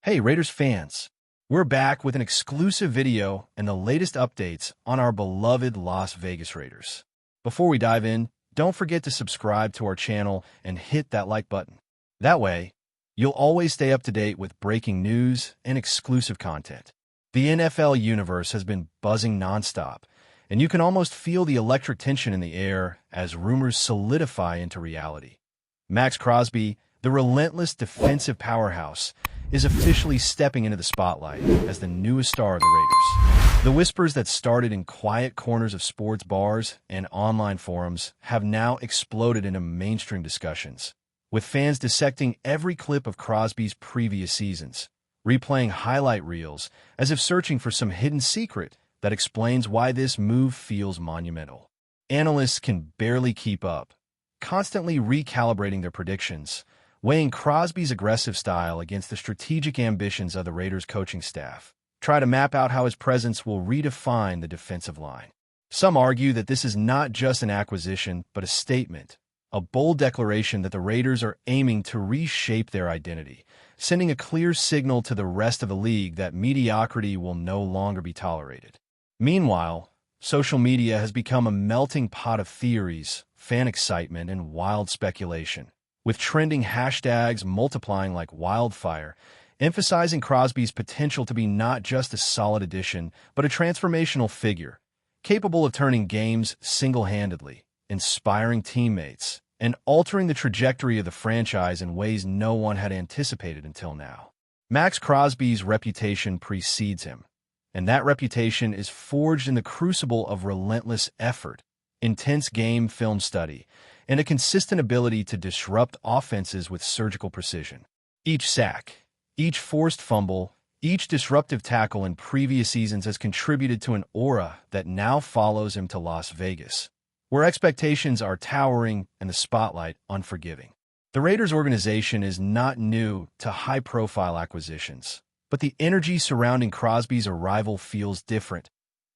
Hey Raiders fans, we're back with an exclusive video and the latest updates on our beloved Las Vegas Raiders. Before we dive in, don't forget to subscribe to our channel and hit that like button. That way, you'll always stay up to date with breaking news and exclusive content. The NFL universe has been buzzing nonstop, and you can almost feel the electric tension in the air as rumors solidify into reality. MAXX CROSBY, the relentless defensive powerhouse, is officially stepping into the spotlight as the newest star of the Raiders. The whispers that started in quiet corners of sports bars and online forums have now exploded into mainstream discussions, with fans dissecting every clip of Crosby's previous seasons, replaying highlight reels as if searching for some hidden secret that explains why this move feels monumental. Analysts can barely keep up, constantly recalibrating their predictions, weighing Crosby's aggressive style against the strategic ambitions of the Raiders' coaching staff, try to map out how his presence will redefine the defensive line. Some argue that this is not just an acquisition, but a statement, a bold declaration that the Raiders are aiming to reshape their identity, sending a clear signal to the rest of the league that mediocrity will no longer be tolerated. Meanwhile, social media has become a melting pot of theories, fan excitement, and wild speculation, with trending hashtags multiplying like wildfire, emphasizing Crosby's potential to be not just a solid addition, but a transformational figure, capable of turning games single-handedly, inspiring teammates, and altering the trajectory of the franchise in ways no one had anticipated until now. MAXX CROSBY's reputation precedes him, and that reputation is forged in the crucible of relentless effort, intense game film study, and a consistent ability to disrupt offenses with surgical precision. Each sack, each forced fumble, each disruptive tackle in previous seasons has contributed to an aura that now follows him to Las Vegas, where expectations are towering and the spotlight unforgiving. The Raiders organization is not new to high-profile acquisitions, but the energy surrounding Crosby's arrival feels different,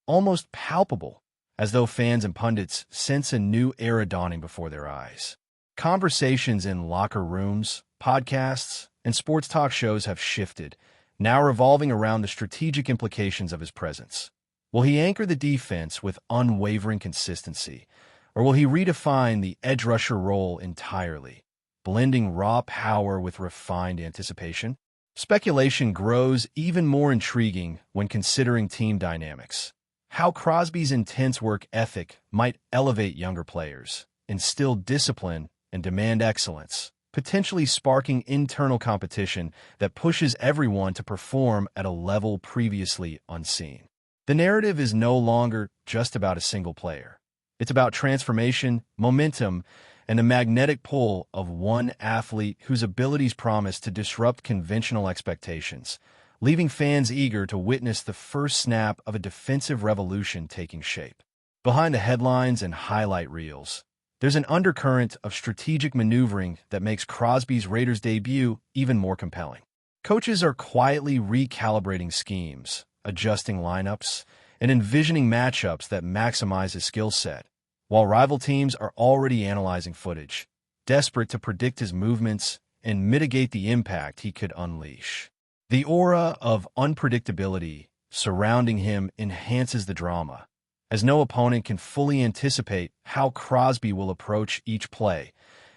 almost palpable, as though fans and pundits sense a new era dawning before their eyes. Conversations in locker rooms, podcasts, and sports talk shows have shifted, now revolving around the strategic implications of his presence. Will he anchor the defense with unwavering consistency, or will he redefine the edge rusher role entirely, blending raw power with refined anticipation? Speculation grows even more intriguing when considering team dynamics. How Crosby's intense work ethic might elevate younger players, instill discipline, and demand excellence, potentially sparking internal competition that pushes everyone to perform at a level previously unseen. The narrative is no longer just about a single player. It's about transformation, momentum, and the magnetic pull of one athlete whose abilities promise to disrupt conventional expectations, leaving fans eager to witness the first snap of a defensive revolution taking shape. Behind the headlines and highlight reels, there's an undercurrent of strategic maneuvering that makes Crosby's Raiders debut even more compelling. Coaches are quietly recalibrating schemes, adjusting lineups, and envisioning matchups that maximize his skill set, while rival teams are already analyzing footage, desperate to predict his movements and mitigate the impact he could unleash. The aura of unpredictability surrounding him enhances the drama, as no opponent can fully anticipate how Crosby will approach each play,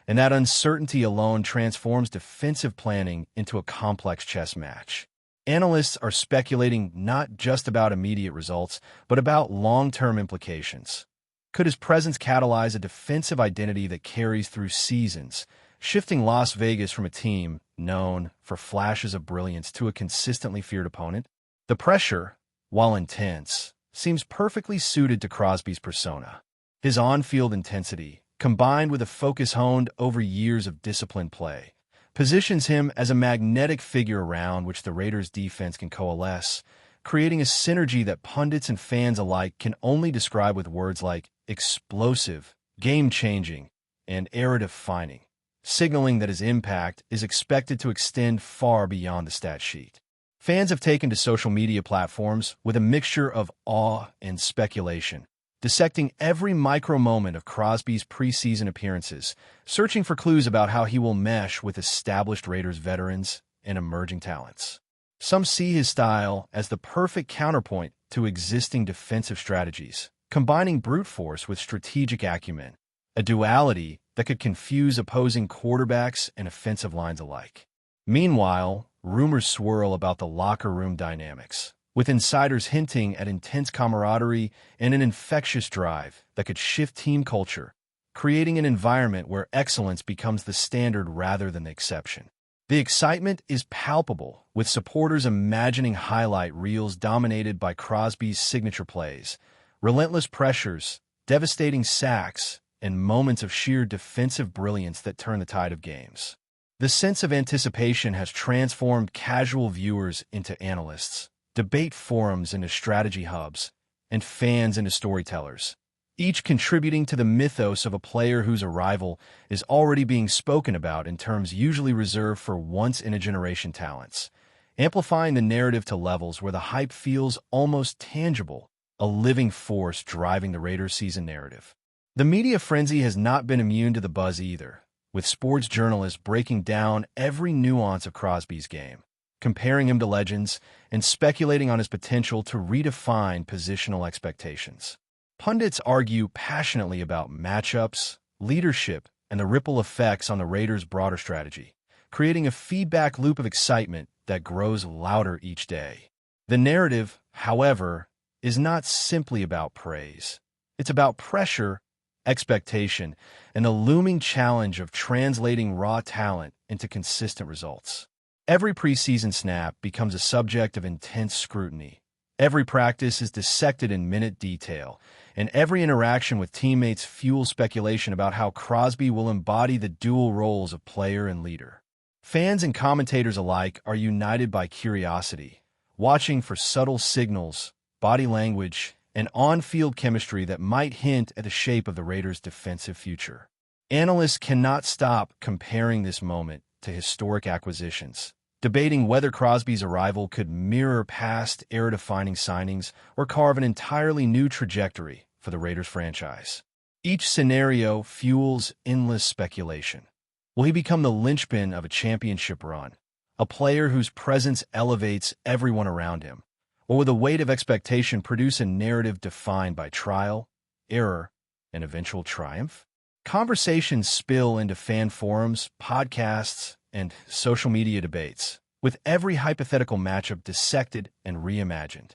and that uncertainty alone transforms defensive planning into a complex chess match. Analysts are speculating not just about immediate results, but about long-term implications. Could his presence catalyze a defensive identity that carries through seasons, shifting Las Vegas from a team known for flashes of brilliance to a consistently feared opponent? The pressure, while intense, seems perfectly suited to Crosby's persona. His on-field intensity, combined with a focus honed over years of disciplined play, positions him as a magnetic figure around which the Raiders' defense can coalesce, creating a synergy that pundits and fans alike can only describe with words like explosive, game-changing, and era-defining, signaling that his impact is expected to extend far beyond the stat sheet. Fans have taken to social media platforms with a mixture of awe and speculation, dissecting every micro-moment of Crosby's preseason appearances, searching for clues about how he will mesh with established Raiders veterans and emerging talents. Some see his style as the perfect counterpoint to existing defensive strategies, combining brute force with strategic acumen, a duality that could confuse opposing quarterbacks and offensive lines alike. Meanwhile, rumors swirl about the locker room dynamics, with insiders hinting at intense camaraderie and an infectious drive that could shift team culture, creating an environment where excellence becomes the standard rather than the exception. The excitement is palpable, with supporters imagining highlight reels dominated by Crosby's signature plays, relentless pressures, devastating sacks, and moments of sheer defensive brilliance that turn the tide of games. The sense of anticipation has transformed casual viewers into analysts, debate forums into strategy hubs, and fans into storytellers, each contributing to the mythos of a player whose arrival is already being spoken about in terms usually reserved for once-in-a-generation talents, amplifying the narrative to levels where the hype feels almost tangible, a living force driving the Raiders' season narrative. The media frenzy has not been immune to the buzz either, with sports journalists breaking down every nuance of Crosby's game, comparing him to legends, and speculating on his potential to redefine positional expectations. Pundits argue passionately about matchups, leadership, and the ripple effects on the Raiders' broader strategy, creating a feedback loop of excitement that grows louder each day. The narrative, however, is not simply about praise. It's about pressure, expectation, and the looming challenge of translating raw talent into consistent results. Every preseason snap becomes a subject of intense scrutiny. Every practice is dissected in minute detail, and every interaction with teammates fuels speculation about how Crosby will embody the dual roles of player and leader. Fans and commentators alike are united by curiosity, watching for subtle signals, body language, and on-field chemistry that might hint at the shape of the Raiders' defensive future. Analysts cannot stop comparing this moment to historic acquisitions, debating whether Crosby's arrival could mirror past era-defining signings or carve an entirely new trajectory for the Raiders franchise. Each scenario fuels endless speculation. Will he become the linchpin of a championship run, a player whose presence elevates everyone around him? Or will the weight of expectation produce a narrative defined by trial, error, and eventual triumph? Conversations spill into fan forums, podcasts, and social media debates, with every hypothetical matchup dissected and reimagined.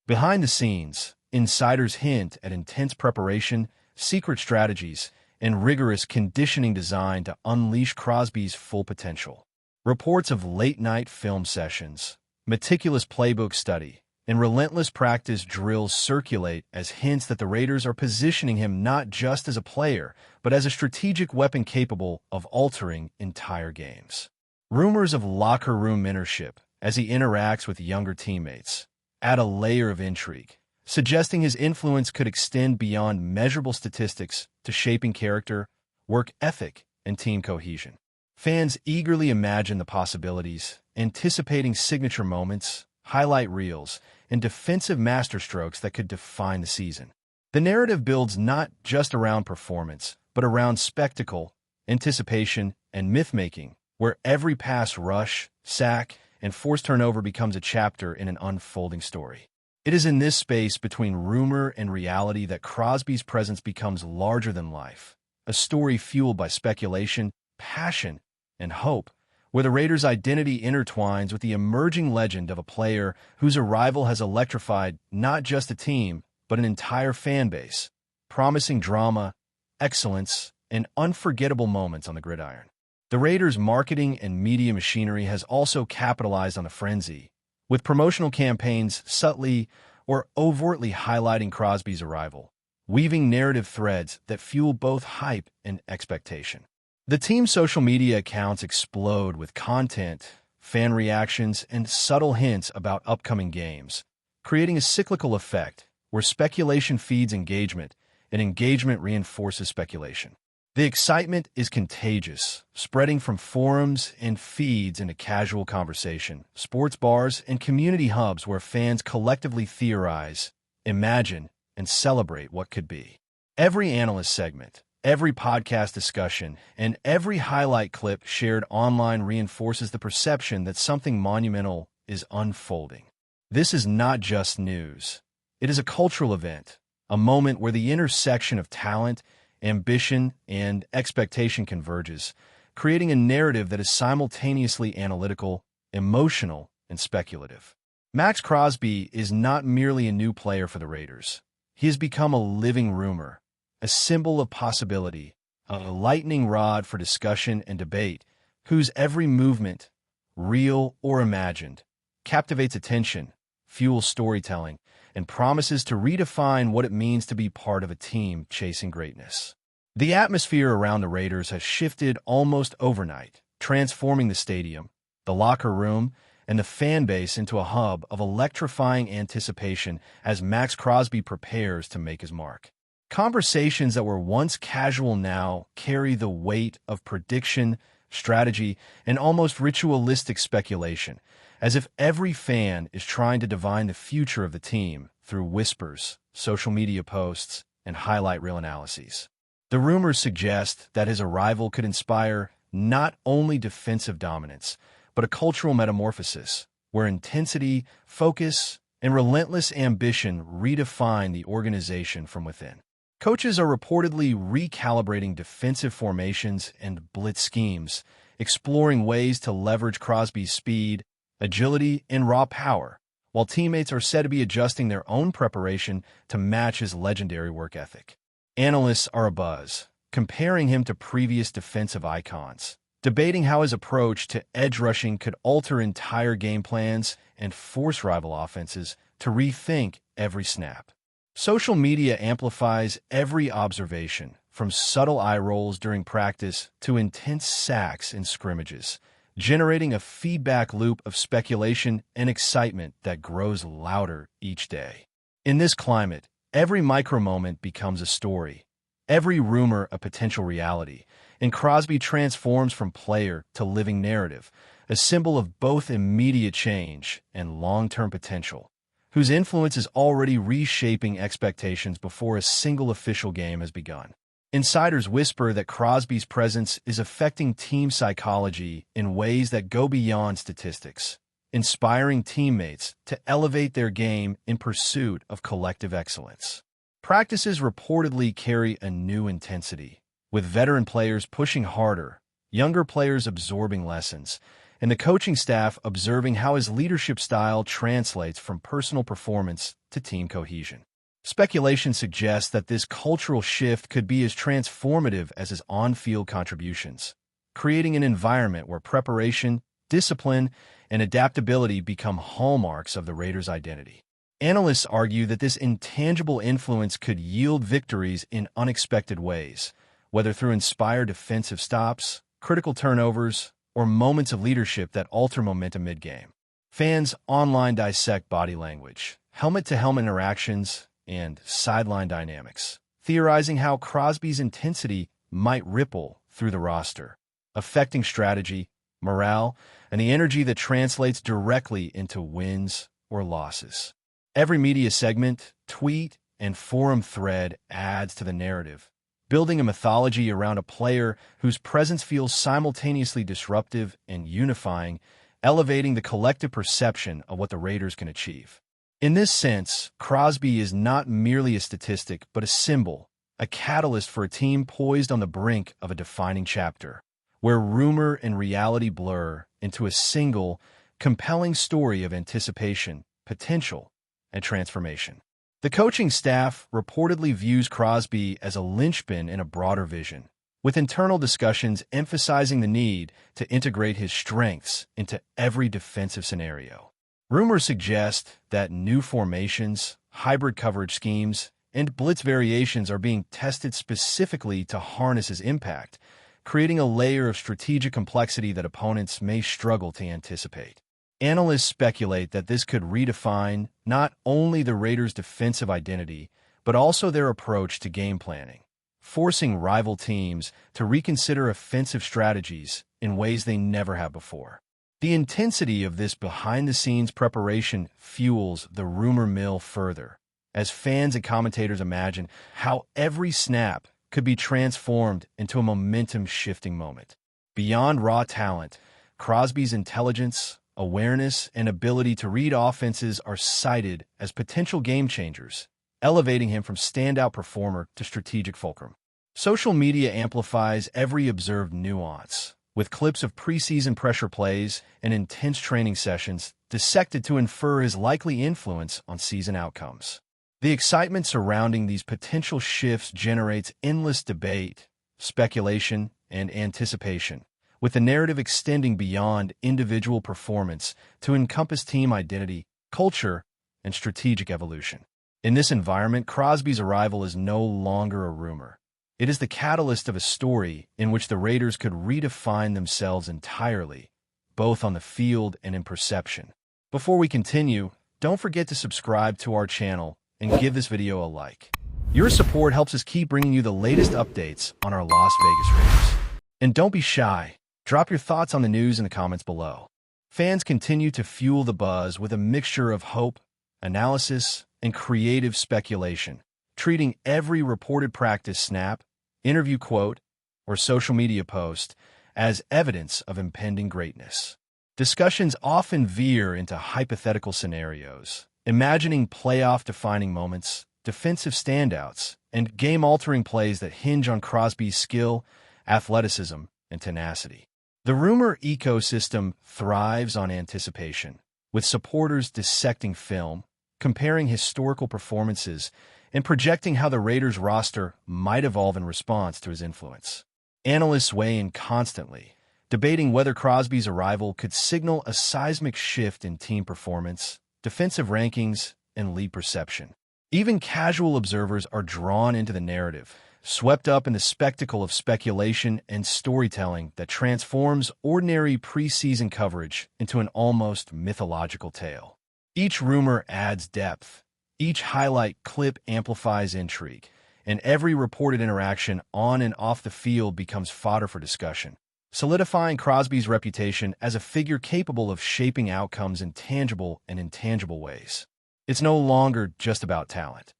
Behind the scenes, insiders hint at intense preparation, secret strategies, and rigorous conditioning designed to unleash Crosby's full potential. Reports of late-night film sessions, meticulous playbook study, and relentless practice drills circulate as hints that the Raiders are positioning him not just as a player, but as a strategic weapon capable of altering entire games. Rumors of locker room mentorship as he interacts with younger teammates add a layer of intrigue, suggesting his influence could extend beyond measurable statistics to shaping character, work ethic, and team cohesion. Fans eagerly imagine the possibilities, anticipating signature moments, highlight reels, and defensive masterstrokes that could define the season. The narrative builds not just around performance, but around spectacle, anticipation, and myth-making, where every pass rush, sack, and forced turnover becomes a chapter in an unfolding story. It is in this space between rumor and reality that Crosby's presence becomes larger than life, a story fueled by speculation, passion, and hope, where the Raiders' identity intertwines with the emerging legend of a player whose arrival has electrified not just a team, but an entire fan base, promising drama, excellence, and unforgettable moments on the gridiron. The Raiders' marketing and media machinery has also capitalized on the frenzy, with promotional campaigns subtly or overtly highlighting Crosby's arrival, weaving narrative threads that fuel both hype and expectation. The team's social media accounts explode with content, fan reactions, and subtle hints about upcoming games, creating a cyclical effect where speculation feeds engagement and engagement reinforces speculation. The excitement is contagious, spreading from forums and feeds into casual conversation, sports bars, and community hubs where fans collectively theorize, imagine, and celebrate what could be. Every analyst segment, every podcast discussion, and every highlight clip shared online reinforces the perception that something monumental is unfolding. This is not just news. It is a cultural event, a moment where the intersection of talent, ambition, and expectation converges, creating a narrative that is simultaneously analytical, emotional, and speculative. Maxx Crosby is not merely a new player for the Raiders. He has become a living rumor, a symbol of possibility, a lightning rod for discussion and debate, whose every movement, real or imagined, captivates attention, fuels storytelling, and promises to redefine what it means to be part of a team chasing greatness. The atmosphere around the Raiders has shifted almost overnight, transforming the stadium, the locker room, and the fan base into a hub of electrifying anticipation as Maxx Crosby prepares to make his mark. Conversations that were once casual now carry the weight of prediction, strategy, and almost ritualistic speculation, as if every fan is trying to divine the future of the team through whispers, social media posts, and highlight reel analyses. The rumors suggest that his arrival could inspire not only defensive dominance, but a cultural metamorphosis where intensity, focus, and relentless ambition redefine the organization from within. Coaches are reportedly recalibrating defensive formations and blitz schemes, exploring ways to leverage Crosby's speed, agility, and raw power, while teammates are said to be adjusting their own preparation to match his legendary work ethic. Analysts are abuzz, comparing him to previous defensive icons, debating how his approach to edge rushing could alter entire game plans and force rival offenses to rethink every snap. Social media amplifies every observation, from subtle eye rolls during practice to intense sacks in scrimmages, generating a feedback loop of speculation and excitement that grows louder each day. In this climate, every micro-moment becomes a story, every rumor a potential reality, and Crosby transforms from player to living narrative, a symbol of both immediate change and long-term potential, whose influence is already reshaping expectations before a single official game has begun. Insiders whisper that Crosby's presence is affecting team psychology in ways that go beyond statistics, inspiring teammates to elevate their game in pursuit of collective excellence. Practices reportedly carry a new intensity, with veteran players pushing harder, younger players absorbing lessons, and the coaching staff observing how his leadership style translates from personal performance to team cohesion. Speculation suggests that this cultural shift could be as transformative as his on-field contributions, creating an environment where preparation, discipline, and adaptability become hallmarks of the Raiders' identity. Analysts argue that this intangible influence could yield victories in unexpected ways, whether through inspired defensive stops, critical turnovers, or moments of leadership that alter momentum mid-game. Fans online dissect body language, helmet-to-helmet interactions, and sideline dynamics, theorizing how Crosby's intensity might ripple through the roster, affecting strategy, morale, and the energy that translates directly into wins or losses. Every media segment, tweet, and forum thread adds to the narrative, building a mythology around a player whose presence feels simultaneously disruptive and unifying, elevating the collective perception of what the Raiders can achieve. In this sense, Crosby is not merely a statistic, but a symbol, a catalyst for a team poised on the brink of a defining chapter, where rumor and reality blur into a single, compelling story of anticipation, potential, and transformation. The coaching staff reportedly views Crosby as a linchpin in a broader vision, with internal discussions emphasizing the need to integrate his strengths into every defensive scenario. Rumors suggest that new formations, hybrid coverage schemes, and blitz variations are being tested specifically to harness his impact, creating a layer of strategic complexity that opponents may struggle to anticipate. Analysts speculate that this could redefine not only the Raiders' defensive identity, but also their approach to game planning, forcing rival teams to reconsider offensive strategies in ways they never have before. The intensity of this behind-the-scenes preparation fuels the rumor mill further, as fans and commentators imagine how every snap could be transformed into a momentum-shifting moment. Beyond raw talent, Crosby's intelligence, awareness, and ability to read offenses are cited as potential game changers, elevating him from standout performer to strategic fulcrum. Social media amplifies every observed nuance, with clips of preseason pressure plays and intense training sessions dissected to infer his likely influence on season outcomes. The excitement surrounding these potential shifts generates endless debate, speculation, and anticipation, with the narrative extending beyond individual performance to encompass team identity, culture, and strategic evolution. In this environment, Crosby's arrival is no longer a rumor. It is the catalyst of a story in which the Raiders could redefine themselves entirely, both on the field and in perception. Before we continue, don't forget to subscribe to our channel and give this video a like. Your support helps us keep bringing you the latest updates on our Las Vegas Raiders. And don't be shy. Drop your thoughts on the news in the comments below. Fans continue to fuel the buzz with a mixture of hope, analysis, and creative speculation, treating every reported practice snap, interview quote, or social media post as evidence of impending greatness. Discussions often veer into hypothetical scenarios, imagining playoff-defining moments, defensive standouts, and game-altering plays that hinge on Crosby's skill, athleticism, and tenacity. The rumor ecosystem thrives on anticipation, with supporters dissecting film, comparing historical performances, and projecting how the Raiders' roster might evolve in response to his influence. Analysts weigh in constantly, debating whether Crosby's arrival could signal a seismic shift in team performance, defensive rankings, and league perception. Even casual observers are drawn into the narrative, swept up in the spectacle of speculation and storytelling that transforms ordinary preseason coverage into an almost mythological tale. Each rumor adds depth, each highlight clip amplifies intrigue, and every reported interaction on and off the field becomes fodder for discussion, solidifying Crosby's reputation as a figure capable of shaping outcomes in tangible and intangible ways. It's no longer just about talent.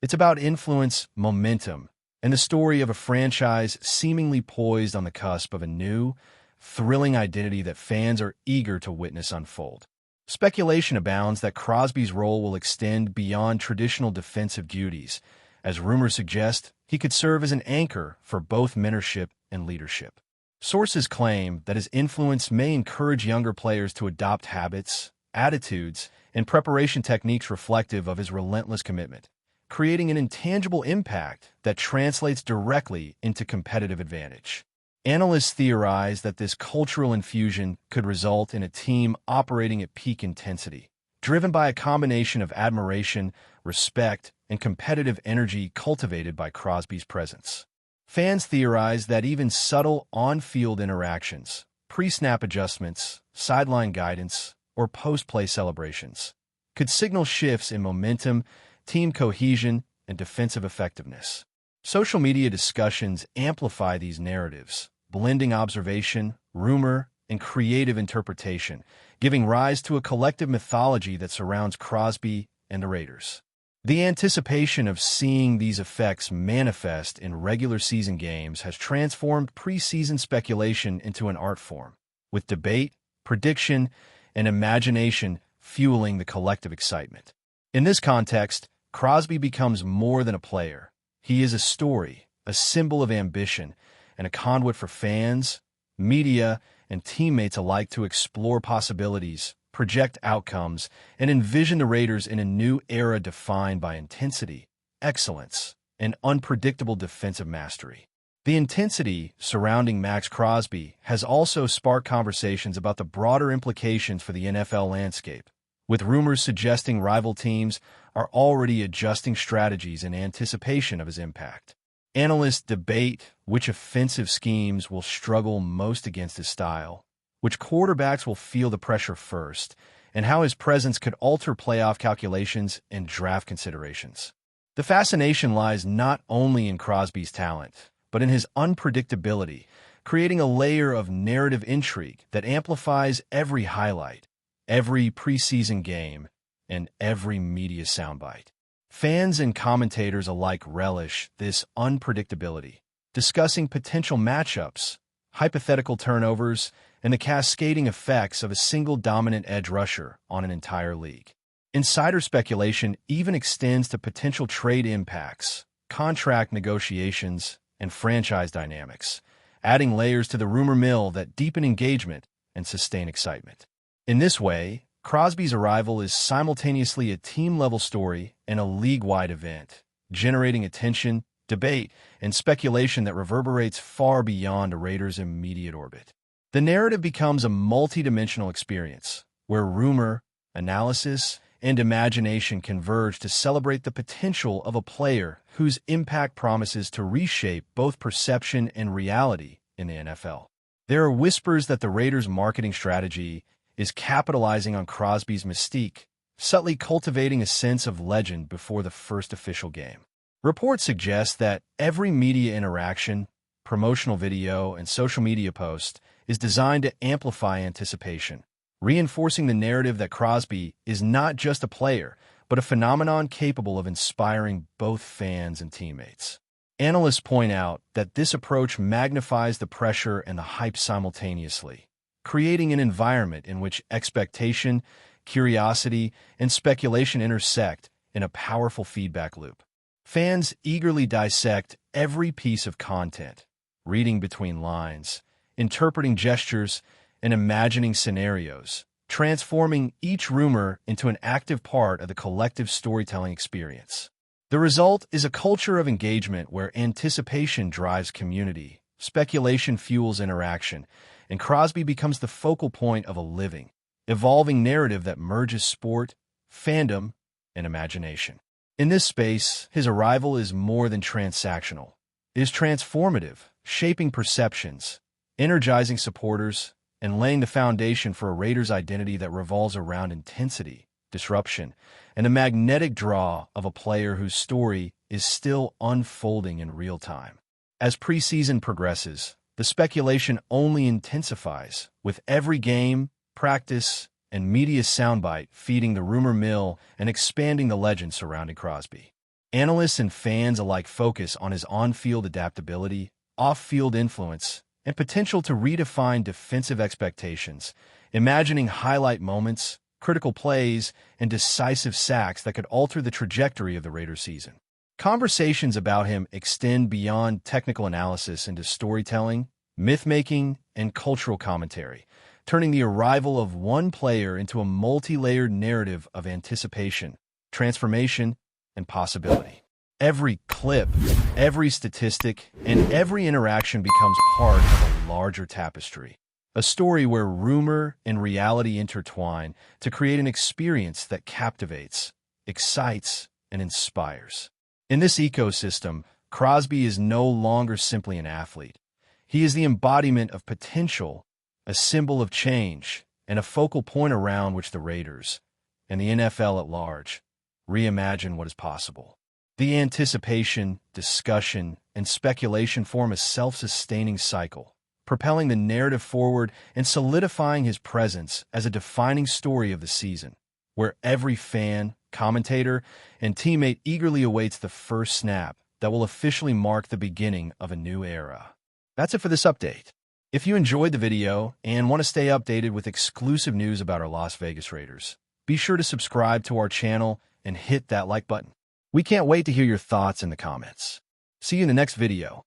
It's about influence, momentum, and the story of a franchise seemingly poised on the cusp of a new, thrilling identity that fans are eager to witness unfold. Speculation abounds that Crosby's role will extend beyond traditional defensive duties. As rumors suggest, he could serve as an anchor for both mentorship and leadership. Sources claim that his influence may encourage younger players to adopt habits, attitudes, and preparation techniques reflective of his relentless commitment, creating an intangible impact that translates directly into competitive advantage. Analysts theorize that this cultural infusion could result in a team operating at peak intensity, driven by a combination of admiration, respect, and competitive energy cultivated by Crosby's presence. Fans theorize that even subtle on-field interactions, pre-snap adjustments, sideline guidance, or post-play celebrations could signal shifts in momentum, team cohesion, and defensive effectiveness. Social media discussions amplify these narratives, blending observation, rumor, and creative interpretation, giving rise to a collective mythology that surrounds Crosby and the Raiders. The anticipation of seeing these effects manifest in regular season games has transformed preseason speculation into an art form, with debate, prediction, and imagination fueling the collective excitement. In this context, Crosby becomes more than a player. He is a story, a symbol of ambition, and a conduit for fans, media, and teammates alike to explore possibilities, project outcomes, and envision the Raiders in a new era defined by intensity, excellence, and unpredictable defensive mastery. The intensity surrounding Maxx Crosby has also sparked conversations about the broader implications for the NFL landscape, with rumors suggesting rival teams are already adjusting strategies in anticipation of his impact. Analysts debate which offensive schemes will struggle most against his style, which quarterbacks will feel the pressure first, and how his presence could alter playoff calculations and draft considerations. The fascination lies not only in Crosby's talent, but in his unpredictability, creating a layer of narrative intrigue that amplifies every highlight, every preseason game, and every media soundbite. Fans and commentators alike relish this unpredictability, discussing potential matchups, hypothetical turnovers, and the cascading effects of a single dominant edge rusher on an entire league. Insider speculation even extends to potential trade impacts, contract negotiations, and franchise dynamics, adding layers to the rumor mill that deepen engagement and sustain excitement. In this way, Crosby's arrival is simultaneously a team-level story and a league-wide event, generating attention, debate, and speculation that reverberates far beyond a Raiders' immediate orbit. The narrative becomes a multidimensional experience, where rumor, analysis, and imagination converge to celebrate the potential of a player whose impact promises to reshape both perception and reality in the NFL. There are whispers that the Raiders' marketing strategy is capitalizing on Crosby's mystique, subtly cultivating a sense of legend before the first official game. Reports suggest that every media interaction, promotional video, and social media post is designed to amplify anticipation, reinforcing the narrative that Crosby is not just a player, but a phenomenon capable of inspiring both fans and teammates. Analysts point out that this approach magnifies the pressure and the hype simultaneously, creating an environment in which expectation, curiosity, and speculation intersect in a powerful feedback loop. Fans eagerly dissect every piece of content, reading between lines, interpreting gestures, and imagining scenarios, transforming each rumor into an active part of the collective storytelling experience. The result is a culture of engagement where anticipation drives community, speculation fuels interaction, and Crosby becomes the focal point of a living, evolving narrative that merges sport, fandom, and imagination. In this space, his arrival is more than transactional. It is transformative, shaping perceptions, energizing supporters, and laying the foundation for a Raiders identity that revolves around intensity, disruption, and the magnetic draw of a player whose story is still unfolding in real time. As preseason progresses, the speculation only intensifies, with every game, practice, and media soundbite feeding the rumor mill and expanding the legend surrounding Crosby. Analysts and fans alike focus on his on-field adaptability, off-field influence, and potential to redefine defensive expectations, imagining highlight moments, critical plays, and decisive sacks that could alter the trajectory of the Raiders season. Conversations about him extend beyond technical analysis into storytelling, myth-making, and cultural commentary, turning the arrival of one player into a multi-layered narrative of anticipation, transformation, and possibility. Every clip, every statistic, and every interaction becomes part of a larger tapestry, a story where rumor and reality intertwine to create an experience that captivates, excites, and inspires. In this ecosystem, Crosby is no longer simply an athlete. He is the embodiment of potential, a symbol of change, and a focal point around which the Raiders, and the NFL at large, reimagine what is possible. The anticipation, discussion, and speculation form a self-sustaining cycle, propelling the narrative forward and solidifying his presence as a defining story of the season, where every fan, commentator, and teammate eagerly awaits the first snap that will officially mark the beginning of a new era. That's it for this update. If you enjoyed the video and want to stay updated with exclusive news about our Las Vegas Raiders, be sure to subscribe to our channel and hit that like button. We can't wait to hear your thoughts in the comments. See you in the next video.